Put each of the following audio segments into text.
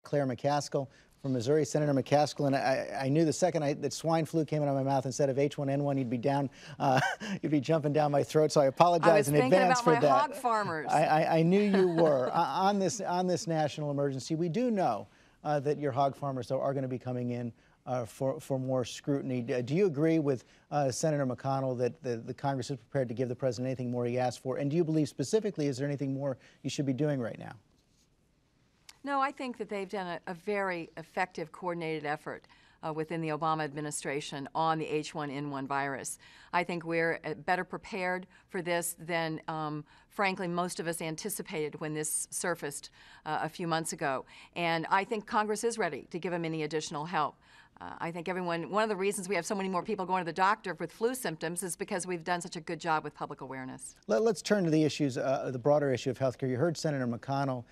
Claire McCaskill from Missouri. Senator McCaskill, and I knew the second that swine flu came out of my mouth instead of H1N1, you'd be down, you'd be jumping down my throat. So I apologize in advance for that. I was thinking about my hog farmers. I knew you were. On this national emergency, we do know that your hog farmers, though, are going to be coming in for more scrutiny. Do you agree with Senator McConnell that the Congress is prepared to give the president anything more he asked for? And do you believe specifically, is there anything more you should be doing right now? No, I think that they've done a very effective coordinated effort within the Obama administration on the H1N1 virus. I think we're better prepared for this than, frankly, most of us anticipated when this surfaced a few months ago. And I think Congress is ready to give them any additional help. I think one of the reasons we have so many more people going to the doctor with flu symptoms is because we've done such a good job with public awareness. Let's turn to the issues, the broader issue of health care. You heard Senator McConnell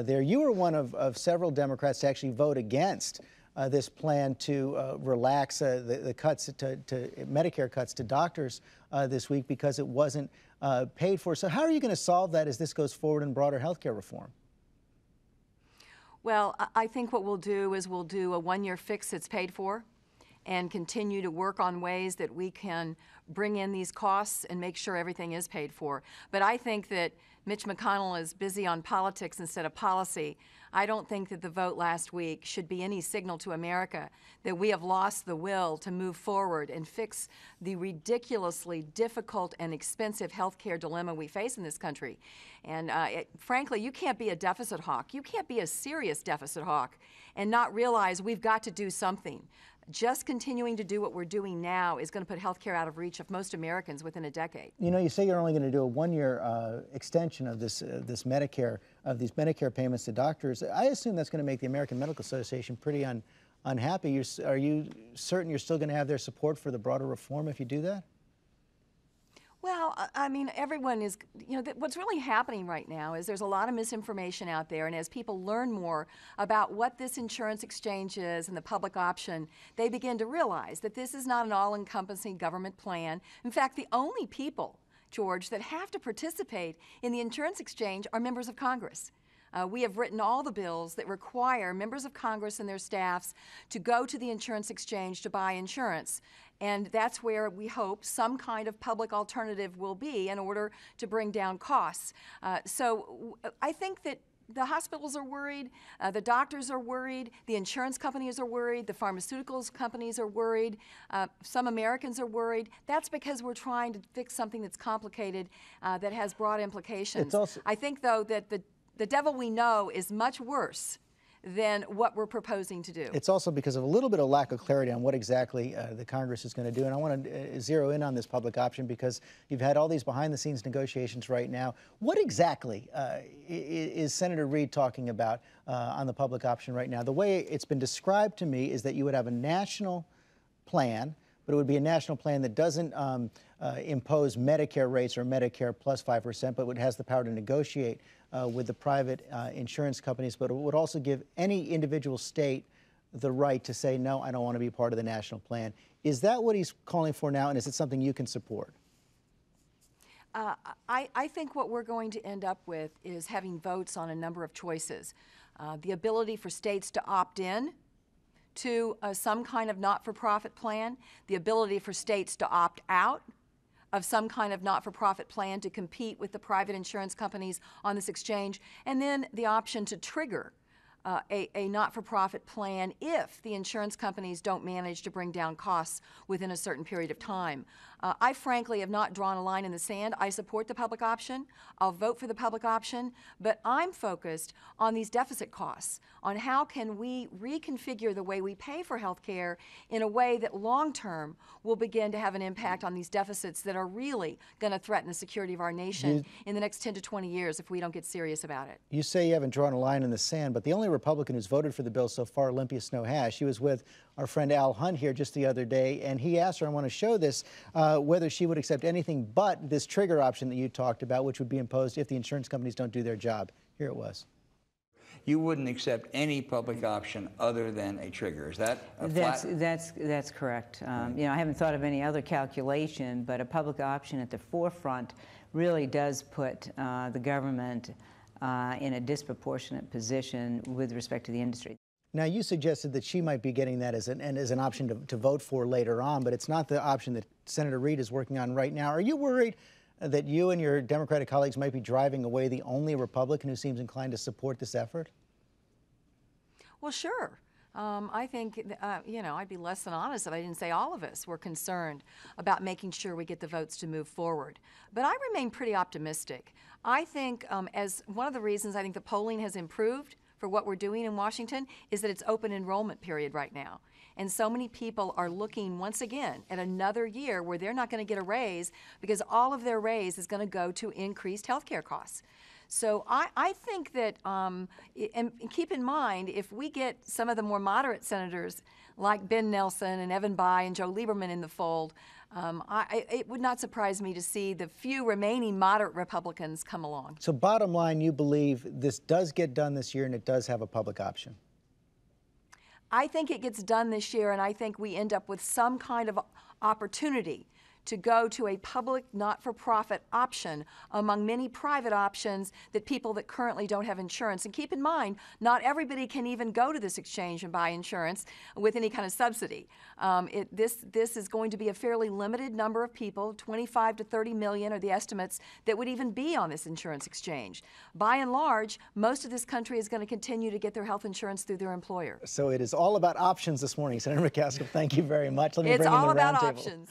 there. You were one of several Democrats to actually vote against this plan to relax the cuts to Medicare cuts to doctors this week because it wasn't paid for. So how are you going to solve that as this goes forward in broader health care reform? Well, I think what we'll do is we'll do a one-year fix that's paid for and continue to work on ways that we can bring in these costs and make sure everything is paid for. But I think that Mitch McConnell is busy on politics instead of policy. I don't think that the vote last week should be any signal to America that we have lost the will to move forward and fix the ridiculously difficult and expensive health care dilemma we face in this country. And frankly, you can't be a deficit hawk. You can't be a serious deficit hawk and not realize we've got to do something. Just continuing to do what we're doing now is going to put health care out of reach of most Americans within a decade. You know, you say you're only going to do a one-year extension of these Medicare payments to doctors. I assume that's going to make the American Medical Association pretty unhappy. Are you certain you're still going to have their support for the broader reform if you do that? Well, I mean, everyone is, what's really happening right now is there's a lot of misinformation out there, and as people learn more about what this insurance exchange is and the public option, they begin to realize that this is not an all-encompassing government plan. In fact, the only people, George, that have to participate in the insurance exchange are members of Congress. We have written all the bills that require members of Congress and their staffs to go to the insurance exchange to buy insurance. And that's where we hope some kind of public alternative will be in order to bring down costs. So I think that the hospitals are worried, the doctors are worried, the insurance companies are worried, the pharmaceuticals companies are worried, some Americans are worried. That's because we're trying to fix something that's complicated, that has broad implications. I think, though, that the devil we know is much worse than what we're proposing to do. It's also because of a little bit of lack of clarity on what exactly the Congress is going to do. And I want to zero in on this public option because you've had all these behind-the-scenes negotiations right now. What exactly is Senator Reid talking about on the public option right now? The way it's been described to me is that you would have a national plan, but it would be a national plan that doesn't impose Medicare rates or Medicare plus 5%, but it has the power to negotiate with the private insurance companies, but it would also give any individual state the right to say, no, I don't want to be part of the national plan. Is that what he's calling for now, and is it something you can support? I think what we're going to end up with is having votes on a number of choices. The ability for states to opt in to some kind of not-for-profit plan, the ability for states to opt out of some kind of not-for-profit plan to compete with the private insurance companies on this exchange, and then the option to trigger a not-for-profit plan if the insurance companies don't manage to bring down costs within a certain period of time. I frankly have not drawn a line in the sand. I support the public option. I'll vote for the public option, but I'm focused on these deficit costs, on how can we reconfigure the way we pay for health care in a way that long-term will begin to have an impact on these deficits that are really going to threaten the security of our nation in the next 10 to 20 years if we don't get serious about it. You say you haven't drawn a line in the sand, but the only Republican who's voted for the bill so far, Olympia Snow Hash, she was with our friend Al Hunt here just the other day, and he asked her, I want to show this, whether she would accept anything but this trigger option that you talked about, which would be imposed if the insurance companies don't do their job. Here it was. You wouldn't accept any public option other than a trigger. Is that a That's correct. You know, I haven't thought of any other calculation, but a public option at the forefront really does put the government in a disproportionate position with respect to the industry. Now, you suggested that she might be getting that as an option to vote for later on, but it's not the option that Senator Reid is working on right now. Are you worried that you and your Democratic colleagues might be driving away the only Republican who seems inclined to support this effort? Well, sure. I think, you know, I'd be less than honest if I didn't say all of us were concerned about making sure we get the votes to move forward. But I remain pretty optimistic. I think as one of the reasons I think the polling has improved for what we're doing in Washington is that it's open enrollment period right now. And so many people are looking once again at another year where they're not going to get a raise because all of their raise is going to go to increased health care costs. So I think that, and keep in mind, if we get some of the more moderate senators like Ben Nelson and Evan Bayh and Joe Lieberman in the fold, it would not surprise me to see the few remaining moderate Republicans come along. So bottom line, you believe this does get done this year and it does have a public option? I think it gets done this year, and I think we end up with some kind of opportunity to go to a public not-for-profit option among many private options that people that currently don't have insurance. And keep in mind, not everybody can even go to this exchange and buy insurance with any kind of subsidy. This is going to be a fairly limited number of people, 25 to 30 million are the estimates that would even be on this insurance exchange. By and large, most of this country is going to continue to get their health insurance through their employer. So it is all about options this morning. Senator McCaskill, thank you very much. Let me It's bring in all the about roundtable. options.